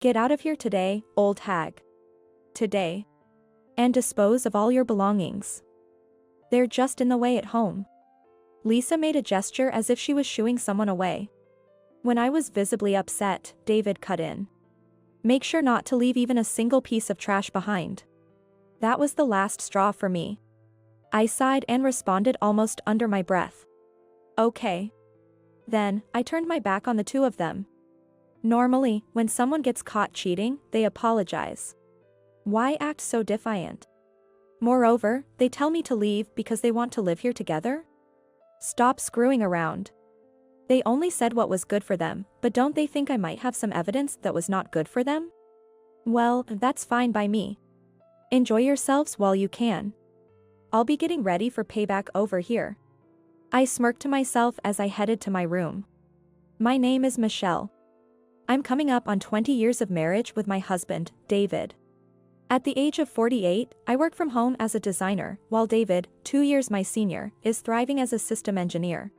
Get out of here today, old hag. Today. And dispose of all your belongings. They're just in the way at home. Lisa made a gesture as if she was shooing someone away. When I was visibly upset, David cut in. Make sure not to leave even a single piece of trash behind. That was the last straw for me. I sighed and responded almost under my breath. Okay. Then, I turned my back on the two of them. Normally, when someone gets caught cheating, they apologize. Why act so defiant? Moreover, they tell me to leave because they want to live here together? Stop screwing around. They only said what was good for them, but don't they think I might have some evidence that was not good for them? Well, that's fine by me. Enjoy yourselves while you can. I'll be getting ready for payback over here. I smirked to myself as I headed to my room. My name is Michelle. I'm coming up on 20 years of marriage with my husband, David. At the age of 48, I work from home as a designer, while David, 2 years my senior, is thriving as a system engineer.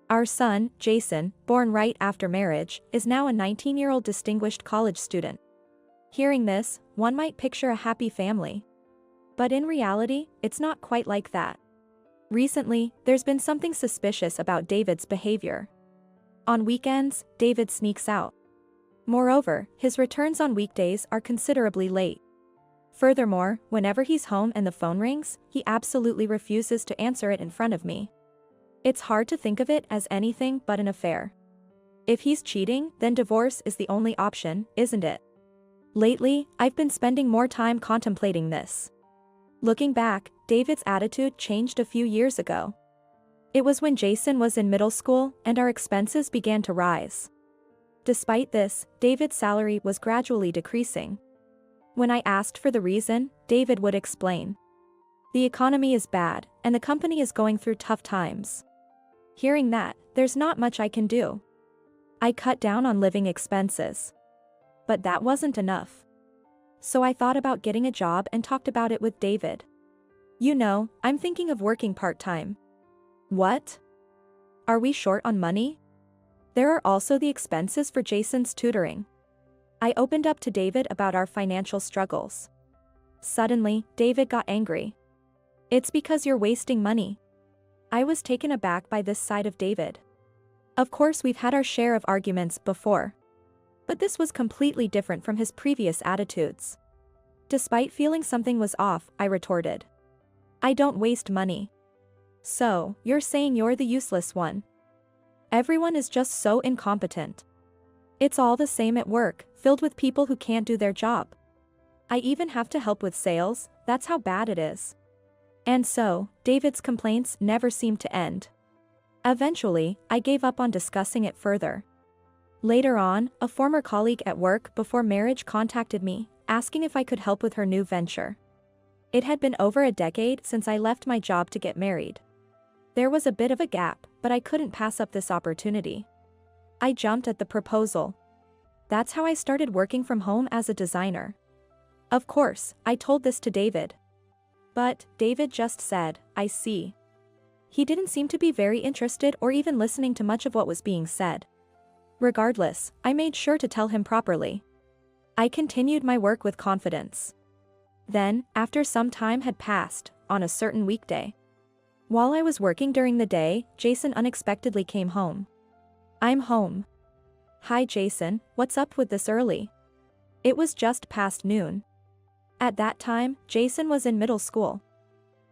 Our son, Jason, born right after marriage, is now a 19-year-old distinguished college student. Hearing this, one might picture a happy family. But in reality, it's not quite like that. Recently, there's been something suspicious about David's behavior. On weekends, David sneaks out. Moreover, his returns on weekdays are considerably late. Furthermore, whenever he's home and the phone rings, he absolutely refuses to answer it in front of me. It's hard to think of it as anything but an affair. If he's cheating, then divorce is the only option, isn't it? Lately, I've been spending more time contemplating this. Looking back, David's attitude changed a few years ago. It was when Jason was in middle school and our expenses began to rise. Despite this, David's salary was gradually decreasing. When I asked for the reason, David would explain. The economy is bad, and the company is going through tough times. Hearing that, there's not much I can do. I cut down on living expenses. But that wasn't enough. So I thought about getting a job and talked about it with David. You know, I'm thinking of working part-time. What? Are we short on money? There are also the expenses for Jason's tutoring. I opened up to David about our financial struggles. Suddenly, David got angry. It's because you're wasting money. I was taken aback by this side of David. Of course, we've had our share of arguments before. But this was completely different from his previous attitudes. Despite feeling something was off, I retorted. I don't waste money. So, you're saying you're the useless one? Everyone is just so incompetent. It's all the same at work, filled with people who can't do their job. I even have to help with sales, that's how bad it is. And so, David's complaints never seemed to end. Eventually, I gave up on discussing it further. Later on, a former colleague at work before marriage contacted me, asking if I could help with her new venture. It had been over a decade since I left my job to get married. There was a bit of a gap, but I couldn't pass up this opportunity. I jumped at the proposal. That's how I started working from home as a designer. Of course, I told this to David. But David just said, I see. He didn't seem to be very interested or even listening to much of what was being said. Regardless, I made sure to tell him properly. I continued my work with confidence. Then, after some time had passed, on a certain weekday. While I was working during the day, Jason unexpectedly came home. I'm home. Hi Jason, what's up with this early? It was just past noon. At that time, Jason was in middle school.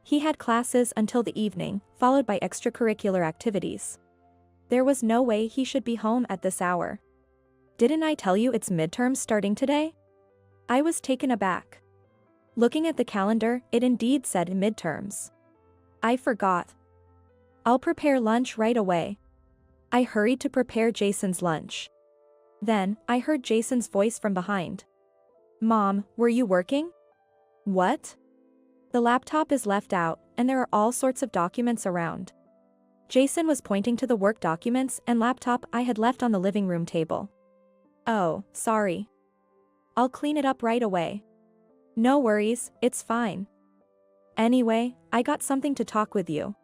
He had classes until the evening, followed by extracurricular activities. There was no way he should be home at this hour. Didn't I tell you it's midterms starting today? I was taken aback. Looking at the calendar, it indeed said midterms. I forgot. I'll prepare lunch right away. I hurried to prepare Jason's lunch. Then, I heard Jason's voice from behind. Mom, were you working? What? The laptop is left out, and there are all sorts of documents around. Jason was pointing to the work documents and laptop I had left on the living room table. Oh, sorry. I'll clean it up right away. No worries, it's fine. Anyway, I got something to talk with you.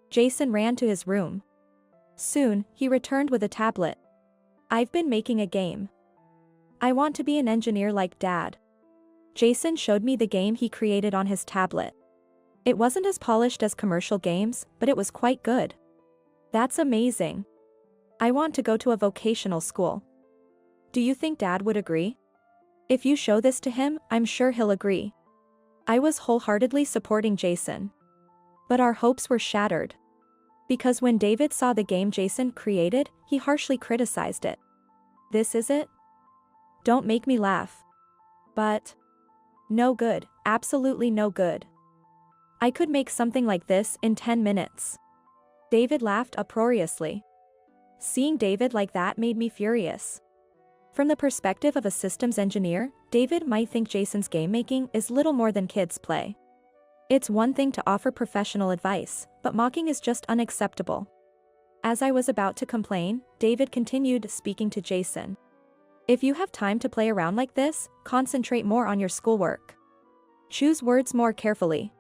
Jason ran to his room. Soon, he returned with a tablet. I've been making a game. I want to be an engineer like Dad. Jason showed me the game he created on his tablet. It wasn't as polished as commercial games, but it was quite good. That's amazing. I want to go to a vocational school. Do you think Dad would agree? If you show this to him, I'm sure he'll agree. I was wholeheartedly supporting Jason. But our hopes were shattered. Because when David saw the game Jason created, he harshly criticized it. This is it? Don't make me laugh. But no good, absolutely no good. I could make something like this in 10 minutes. David laughed uproariously. Seeing David like that made me furious. From the perspective of a systems engineer, David might think Jason's game making is little more than kids play. It's one thing to offer professional advice, but mocking is just unacceptable. As I was about to complain, David continued speaking to Jason. If you have time to play around like this, concentrate more on your schoolwork. Choose words more carefully.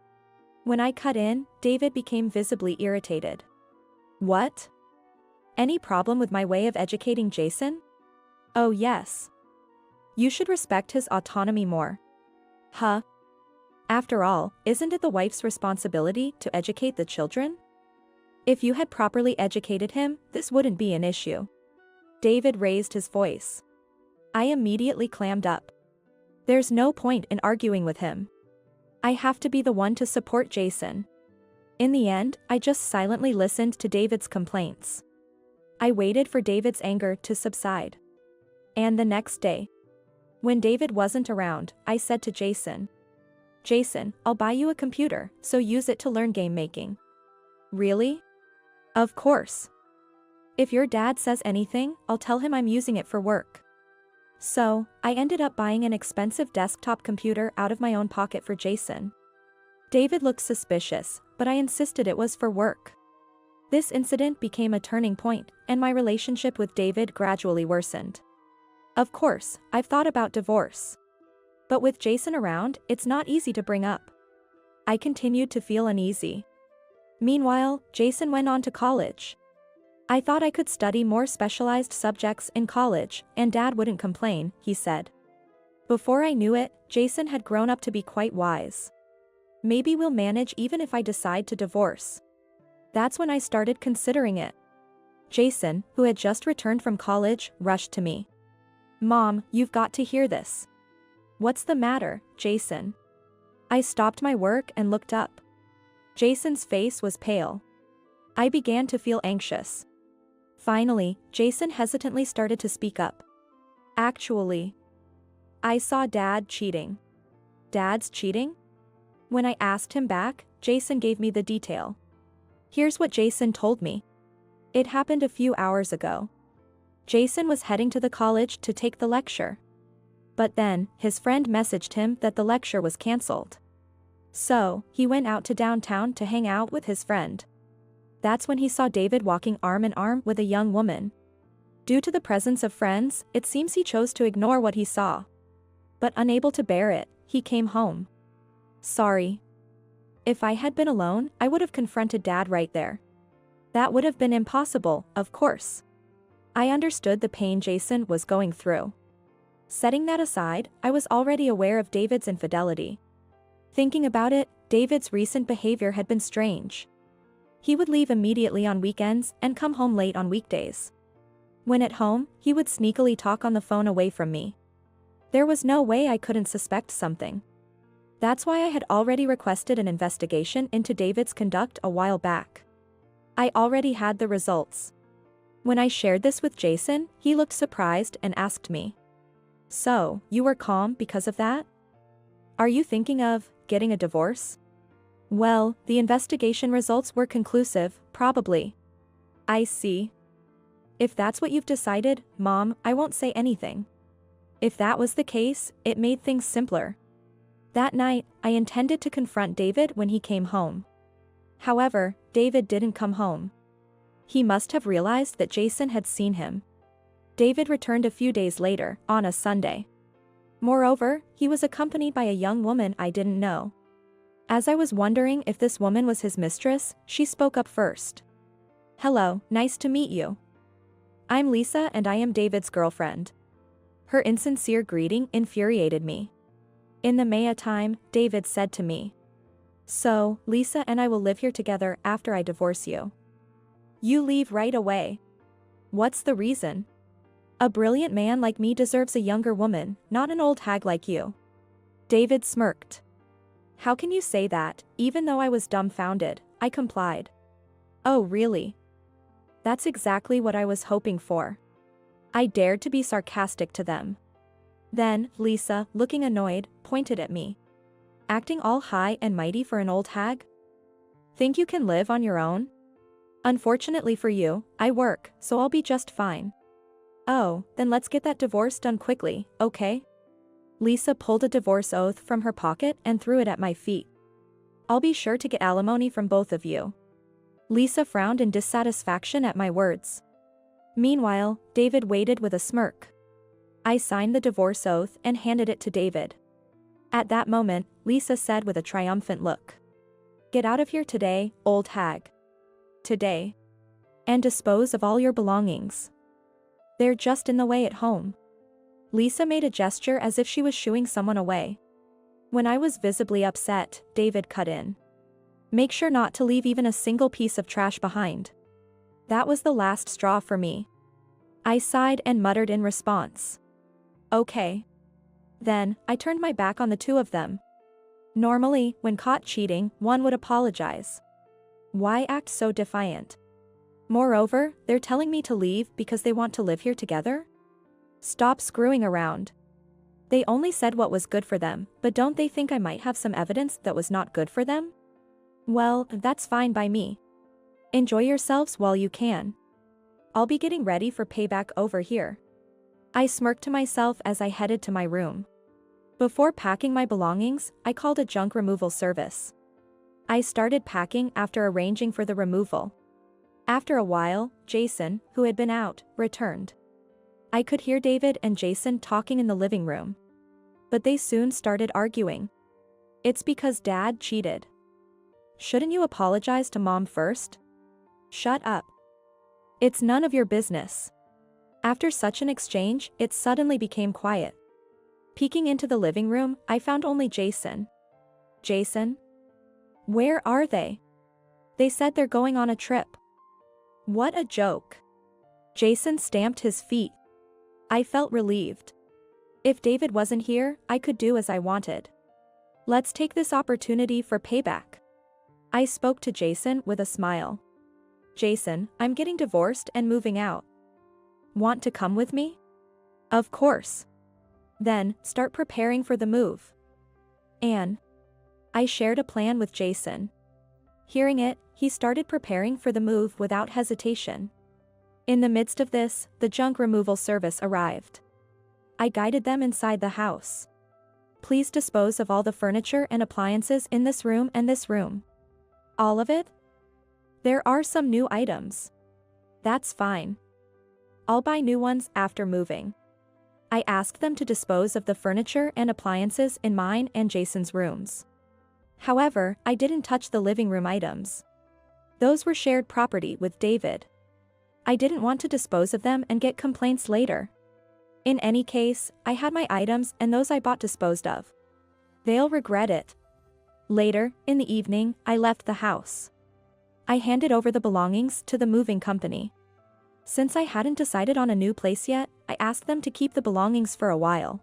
When I cut in, David became visibly irritated. What? Any problem with my way of educating Jason? Oh yes. You should respect his autonomy more. Huh? After all, isn't it the wife's responsibility to educate the children? If you had properly educated him, this wouldn't be an issue. David raised his voice. I immediately clammed up. There's no point in arguing with him. I have to be the one to support Jason. In the end, I just silently listened to David's complaints. I waited for David's anger to subside. And the next day, when David wasn't around, I said to Jason, Jason, I'll buy you a computer, so use it to learn game making. Really? Of course. If your dad says anything, I'll tell him I'm using it for work. So, I ended up buying an expensive desktop computer out of my own pocket for Jason. David looked suspicious, but I insisted it was for work. This incident became a turning point, and my relationship with David gradually worsened. Of course, I've thought about divorce. But with Jason around, it's not easy to bring up. I continued to feel uneasy. Meanwhile, Jason went on to college. I thought I could study more specialized subjects in college, and Dad wouldn't complain, he said. Before I knew it, Jason had grown up to be quite wise. Maybe we'll manage even if I decide to divorce. That's when I started considering it. Jason, who had just returned from college, rushed to me. Mom, you've got to hear this. What's the matter, Jason? I stopped my work and looked up. Jason's face was pale. I began to feel anxious. Finally, Jason hesitantly started to speak up. Actually, I saw Dad cheating. Dad's cheating? When I asked him back, Jason gave me the detail. Here's what Jason told me. It happened a few hours ago. Jason was heading to the college to take the lecture. But then, his friend messaged him that the lecture was cancelled. So, he went out to downtown to hang out with his friend. That's when he saw David walking arm in arm with a young woman. Due to the presence of friends, it seems he chose to ignore what he saw. But unable to bear it, he came home. Sorry. If I had been alone, I would have confronted Dad right there. That would have been impossible, of course. I understood the pain Jason was going through. Setting that aside, I was already aware of David's infidelity. Thinking about it, David's recent behavior had been strange. He would leave immediately on weekends and come home late on weekdays. When at home, he would sneakily talk on the phone away from me. There was no way I couldn't suspect something. That's why I had already requested an investigation into David's conduct a while back. I already had the results. When I shared this with Jason, he looked surprised and asked me, "So, you were calm because of that? Are you thinking of getting a divorce?" Well, the investigation results were conclusive, probably. I see. If that's what you've decided, Mom, I won't say anything. If that was the case, it made things simpler. That night, I intended to confront David when he came home. However, David didn't come home. He must have realized that Jason had seen him. David returned a few days later, on a Sunday. Moreover, he was accompanied by a young woman I didn't know. As I was wondering if this woman was his mistress, she spoke up first. "Hello, nice to meet you. I'm Lisa and I am David's girlfriend." Her insincere greeting infuriated me. In the Maya time, David said to me, "So, Lisa and I will live here together after I divorce you. You leave right away. What's the reason? A brilliant man like me deserves a younger woman, not an old hag like you." David smirked. "How can you say that?" Even though I was dumbfounded, I complied. "Oh really? That's exactly what I was hoping for." I dared to be sarcastic to them. Then, Lisa, looking annoyed, pointed at me. "Acting all high and mighty for an old hag? Think you can live on your own? Unfortunately for you, I work, so I'll be just fine." "Oh, then let's get that divorce done quickly, okay?" Lisa pulled a divorce oath from her pocket and threw it at my feet. "I'll be sure to get alimony from both of you." Lisa frowned in dissatisfaction at my words. Meanwhile, David waited with a smirk. I signed the divorce oath and handed it to David. At that moment, Lisa said with a triumphant look, "Get out of here today, old hag. Today. And dispose of all your belongings. They're just in the way at home." Lisa made a gesture as if she was shooing someone away. When I was visibly upset, David cut in. "Make sure not to leave even a single piece of trash behind." That was the last straw for me. I sighed and muttered in response, "Okay." Then, I turned my back on the two of them. Normally, when caught cheating, one would apologize. Why act so defiant? Moreover, they're telling me to leave because they want to live here together? Stop screwing around. They only said what was good for them, but don't they think I might have some evidence that was not good for them? Well, that's fine by me. Enjoy yourselves while you can. I'll be getting ready for payback over here. I smirked to myself as I headed to my room. Before packing my belongings, I called a junk removal service. I started packing after arranging for the removal. After a while, Jason, who had been out, returned. I could hear David and Jason talking in the living room. But they soon started arguing. "It's because Dad cheated. Shouldn't you apologize to Mom first?" "Shut up. It's none of your business." After such an exchange, it suddenly became quiet. Peeking into the living room, I found only Jason. "Jason? Where are they?" "They said they're going on a trip." "What a joke." Jason stamped his feet. I felt relieved. If David wasn't here, I could do as I wanted. Let's take this opportunity for payback. I spoke to Jason with a smile. "Jason, I'm getting divorced and moving out. Want to come with me?" "Of course." "Then, start preparing for the move." "Anne." I shared a plan with Jason. Hearing it, he started preparing for the move without hesitation. In the midst of this, the junk removal service arrived. I guided them inside the house. "Please dispose of all the furniture and appliances in this room and this room." "All of it?" "There are some new items." "That's fine. I'll buy new ones after moving." I asked them to dispose of the furniture and appliances in mine and Jason's rooms. However, I didn't touch the living room items. Those were shared property with David. I didn't want to dispose of them and get complaints later. In any case, I had my items and those I bought disposed of. They'll regret it. Later, in the evening, I left the house. I handed over the belongings to the moving company. Since I hadn't decided on a new place yet, I asked them to keep the belongings for a while.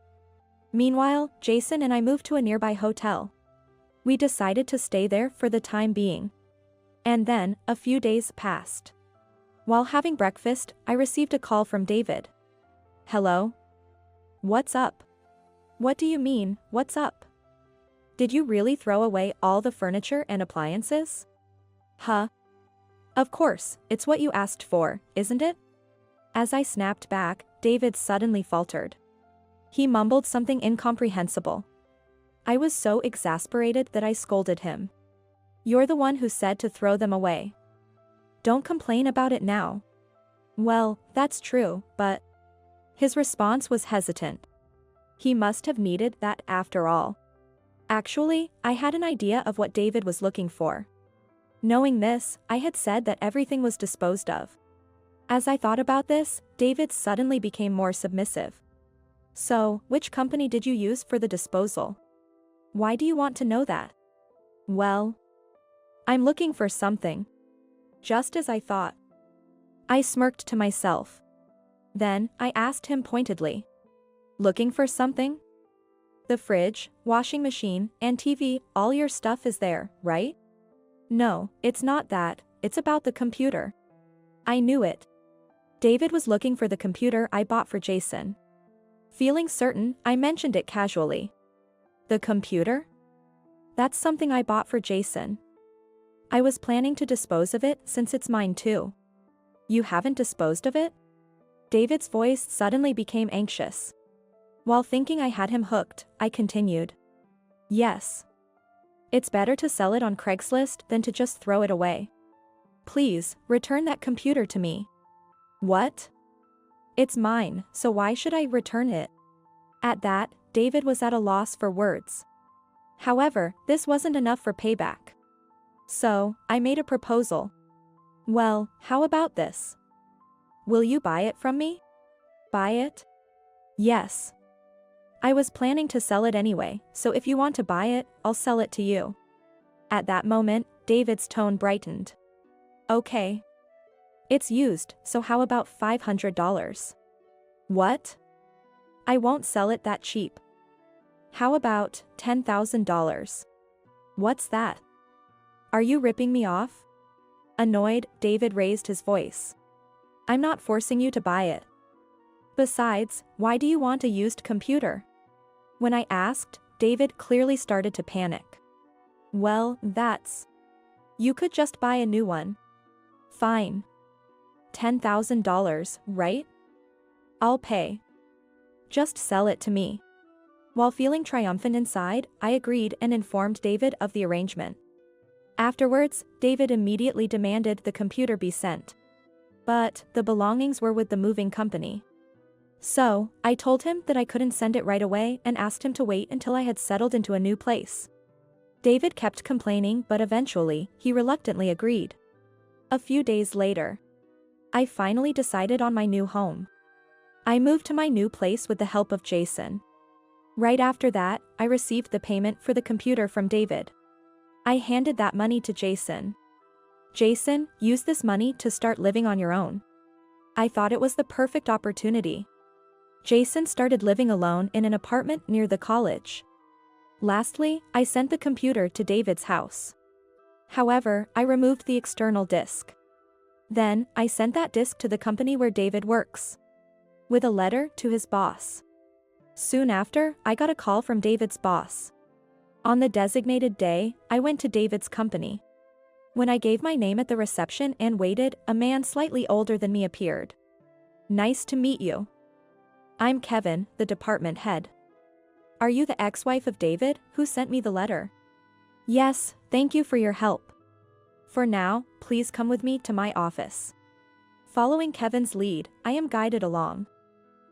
Meanwhile, Jason and I moved to a nearby hotel. We decided to stay there for the time being. And then, a few days passed. While having breakfast, I received a call from David. "Hello? What's up?" "What do you mean, what's up? Did you really throw away all the furniture and appliances?" "Huh? Of course, it's what you asked for, isn't it?" As I snapped back, David suddenly faltered. He mumbled something incomprehensible. I was so exasperated that I scolded him. "You're the one who said to throw them away. Don't complain about it now." "Well, that's true, but..." His response was hesitant. He must have needed that after all. Actually, I had an idea of what David was looking for. Knowing this, I had said that everything was disposed of. As I thought about this, David suddenly became more submissive. So, which company did you use for the disposal? Why do you want to know that? Well, I'm looking for something. Just as I thought. I smirked to myself. Then, I asked him pointedly. Looking for something? The fridge, washing machine, and TV, all your stuff is there, right? No, it's not that, it's about the computer. I knew it. David was looking for the computer I bought for Jason. Feeling certain, I mentioned it casually. The computer? That's something I bought for Jason. I was planning to dispose of it since it's mine too. You haven't disposed of it? David's voice suddenly became anxious. While thinking I had him hooked, I continued. Yes. It's better to sell it on Craigslist than to just throw it away. Please, return that computer to me. What? It's mine, so why should I return it? At that, David was at a loss for words. However, this wasn't enough for payback. So, I made a proposal. Well, how about this? Will you buy it from me? Buy it? Yes. I was planning to sell it anyway, so if you want to buy it, I'll sell it to you. At that moment, David's tone brightened. Okay. It's used, so how about $500? What? I won't sell it that cheap. How about $10,000? What's that? Are you ripping me off? Annoyed, David raised his voice. I'm not forcing you to buy it. Besides, why do you want a used computer? When I asked, David clearly started to panic. Well, that's... You could just buy a new one. Fine. $10,000, right? I'll pay. Just sell it to me. While feeling triumphant inside, I agreed and informed David of the arrangement. Afterwards, David immediately demanded the computer be sent. But, the belongings were with the moving company. So, I told him that I couldn't send it right away and asked him to wait until I had settled into a new place. David kept complaining, but eventually, he reluctantly agreed. A few days later, I finally decided on my new home. I moved to my new place with the help of Jason. Right after that, I received the payment for the computer from David. I handed that money to Jason. Jason, use this money to start living on your own. I thought it was the perfect opportunity. Jason started living alone in an apartment near the college. Lastly, I sent the computer to David's house. However, I removed the external disk. Then, I sent that disk to the company where David works. With a letter to his boss. Soon after, I got a call from David's boss. On the designated day, I went to David's company. When I gave my name at the reception and waited, a man slightly older than me appeared. Nice to meet you. I'm Kevin, the department head. Are you the ex-wife of David, who sent me the letter? Yes, thank you for your help. For now, please come with me to my office. Following Kevin's lead, I am guided along.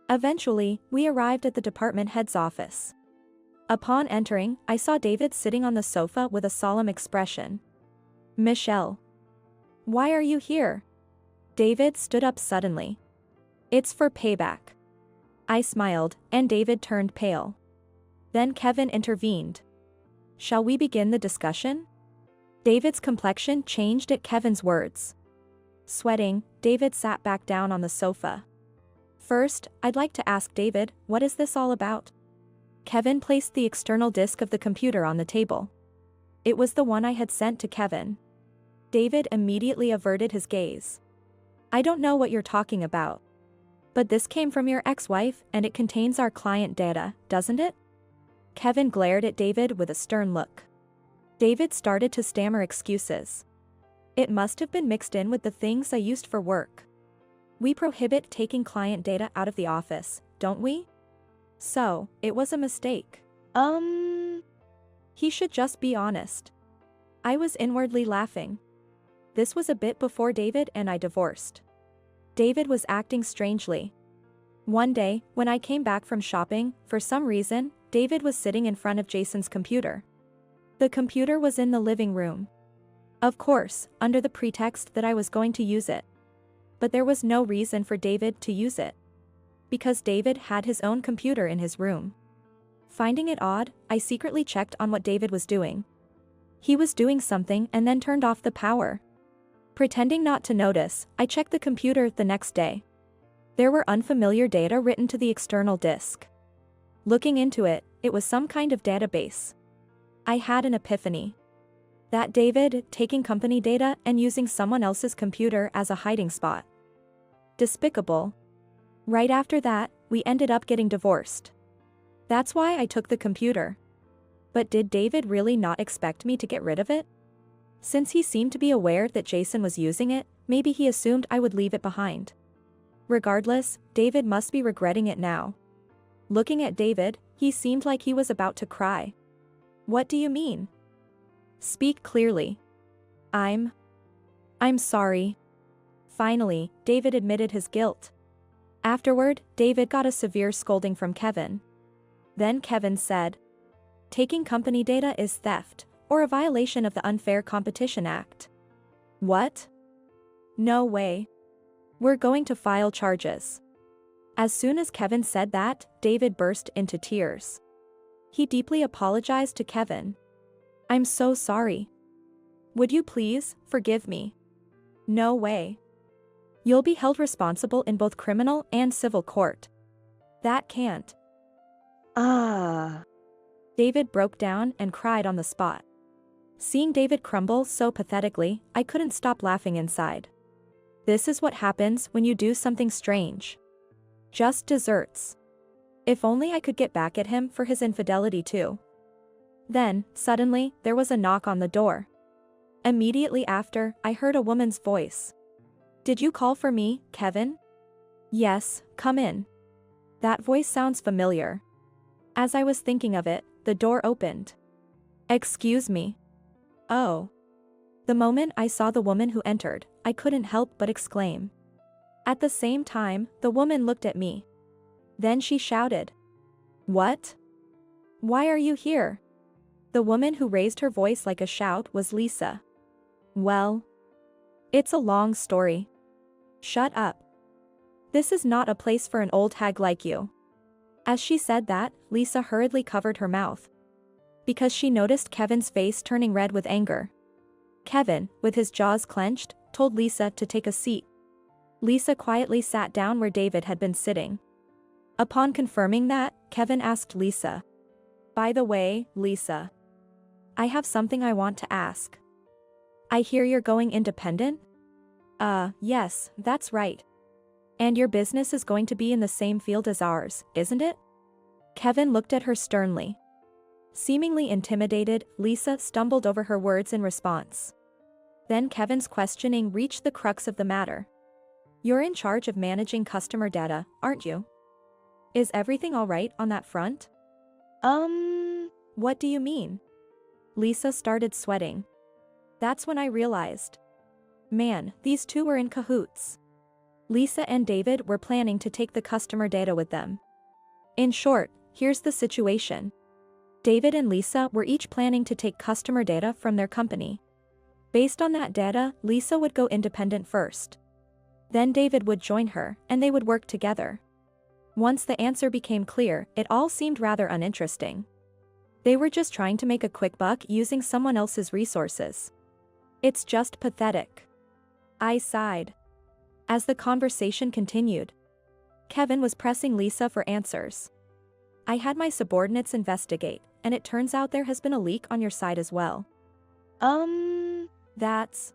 Eventually, we arrived at the department head's office. Upon entering, I saw David sitting on the sofa with a solemn expression. Michelle. Why are you here? David stood up suddenly. It's for payback. I smiled, and David turned pale. Then Kevin intervened. Shall we begin the discussion? David's complexion changed at Kevin's words. Sweating, David sat back down on the sofa. First, I'd like to ask David, what is this all about? Kevin placed the external disk of the computer on the table. It was the one I had sent to Kevin. David immediately averted his gaze. I don't know what you're talking about. But this came from your ex-wife and it contains our client data, doesn't it? Kevin glared at David with a stern look. David started to stammer excuses. It must have been mixed in with the things I used for work. We prohibit taking client data out of the office, don't we? So, it was a mistake. He should just be honest. I was inwardly laughing. This was a bit before David and I divorced. David was acting strangely. One day, when I came back from shopping, for some reason, David was sitting in front of Jason's computer. The computer was in the living room. Of course, under the pretext that I was going to use it. But there was no reason for David to use it. because David had his own computer in his room. Finding it odd, I secretly checked on what David was doing. He was doing something and then turned off the power. Pretending not to notice, I checked the computer the next day. There were unfamiliar data written to the external disk. Looking into it, it was some kind of database. I had an epiphany. That David, taking company data and using someone else's computer as a hiding spot. Despicable. Right after that, we ended up getting divorced. That's why I took the computer. But did David really not expect me to get rid of it? Since he seemed to be aware that Jason was using it, maybe he assumed I would leave it behind. Regardless, David must be regretting it now. Looking at David, he seemed like he was about to cry. What do you mean? Speak clearly. I'm sorry. Finally, David admitted his guilt. Afterward, David got a severe scolding from Kevin. Then Kevin said, "Taking company data is theft, or a violation of the Unfair Competition Act." What? No way. We're going to file charges. As soon as Kevin said that, David burst into tears. He deeply apologized to Kevin. "I'm so sorry. Would you please forgive me?" No way. You'll be held responsible in both criminal and civil court. That can't. David broke down and cried on the spot. Seeing David crumble so pathetically, I couldn't stop laughing inside. This is what happens when you do something strange. Just desserts. If only I could get back at him for his infidelity too. Then, suddenly, there was a knock on the door. Immediately after, I heard a woman's voice. "Did you call for me, Kevin?" "Yes, come in." That voice sounds familiar. As I was thinking of it, the door opened. "Excuse me." Oh. The moment I saw the woman who entered, I couldn't help but exclaim. At the same time, the woman looked at me. Then she shouted, "What? Why are you here?" The woman who raised her voice like a shout was Lisa. Well, it's a long story. Shut up. This is not a place for an old hag like you. As she said that, Lisa hurriedly covered her mouth. Because she noticed Kevin's face turning red with anger. Kevin, with his jaws clenched, told Lisa to take a seat. Lisa quietly sat down where David had been sitting. Upon confirming that, Kevin asked Lisa, "By the way, Lisa, I have something I want to ask. I hear you're going independent?" Yes, that's right. And your business is going to be in the same field as ours, isn't it?" Kevin looked at her sternly. Seemingly intimidated, Lisa stumbled over her words in response. Then Kevin's questioning reached the crux of the matter. "You're in charge of managing customer data, aren't you? Is everything all right on that front?" What do you mean?" Lisa started sweating. That's when I realized. Man, these two were in cahoots. Lisa and David were planning to take the customer data with them. In short, here's the situation. David and Lisa were each planning to take customer data from their company. Based on that data, Lisa would go independent first. Then David would join her, and they would work together. Once the answer became clear, it all seemed rather uninteresting. They were just trying to make a quick buck using someone else's resources. It's just pathetic. I sighed. As the conversation continued, Kevin was pressing Lisa for answers. "I had my subordinates investigate, and it turns out there has been a leak on your side as well." That's...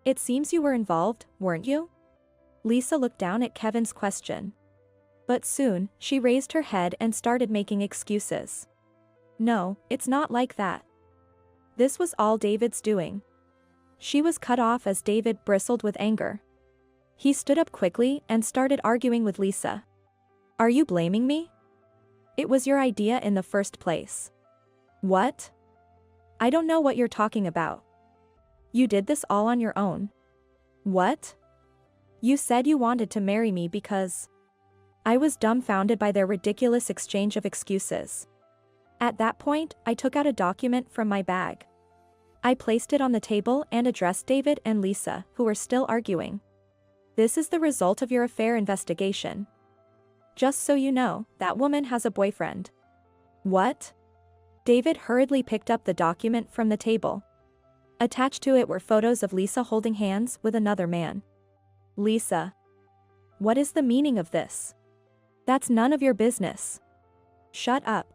It seems you were involved, weren't you?" Lisa looked down at Kevin's question. But soon, she raised her head and started making excuses. "No, it's not like that. This was all David's doing." She was cut off as David bristled with anger. He stood up quickly and started arguing with Lisa. "Are you blaming me? It was your idea in the first place." "What? I don't know what you're talking about. You did this all on your own." "What? You said you wanted to marry me because..." I was dumbfounded by their ridiculous exchange of excuses. At that point, I took out a document from my bag. I placed it on the table and addressed David and Lisa, who were still arguing. "This is the result of your affair investigation. Just so you know, that woman has a boyfriend. What? David hurriedly picked up the document from the table. Attached to it were photos of Lisa holding hands with another man. Lisa. What is the meaning of this? That's none of your business. Shut up.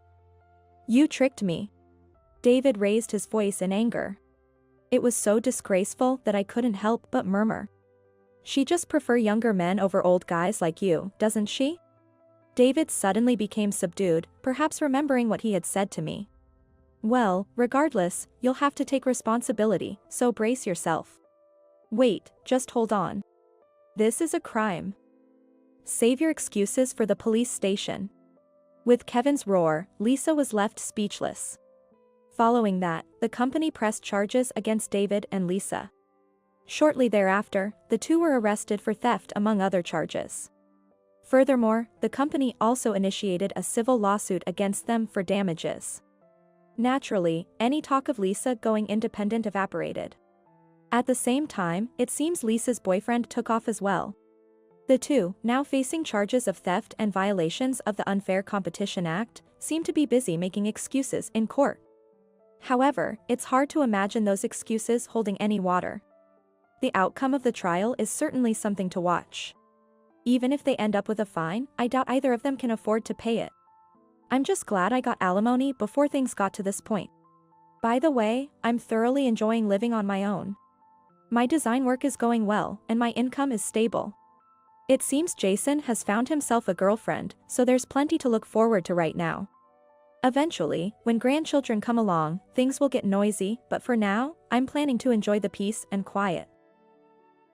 You tricked me. David raised his voice in anger. It was so disgraceful that I couldn't help but murmur. She just prefers younger men over old guys like you, doesn't she? David suddenly became subdued, perhaps remembering what he had said to me. Well, regardless, you'll have to take responsibility, so brace yourself. Wait, just hold on. This is a crime. Save your excuses for the police station. With Kevin's roar, Lisa was left speechless. Following that, the company pressed charges against David and Lisa. Shortly thereafter, the two were arrested for theft among other charges. Furthermore, the company also initiated a civil lawsuit against them for damages. Naturally, any talk of Lisa going independent evaporated. At the same time, it seems Lisa's boyfriend took off as well. The two, now facing charges of theft and violations of the Unfair Competition Act, seem to be busy making excuses in court. However, it's hard to imagine those excuses holding any water. The outcome of the trial is certainly something to watch. Even if they end up with a fine, I doubt either of them can afford to pay it. I'm just glad I got alimony before things got to this point. By the way, I'm thoroughly enjoying living on my own. My design work is going well, and my income is stable. It seems Jason has found himself a girlfriend, so there's plenty to look forward to right now. Eventually, when grandchildren come along, things will get noisy, but for now, I'm planning to enjoy the peace and quiet.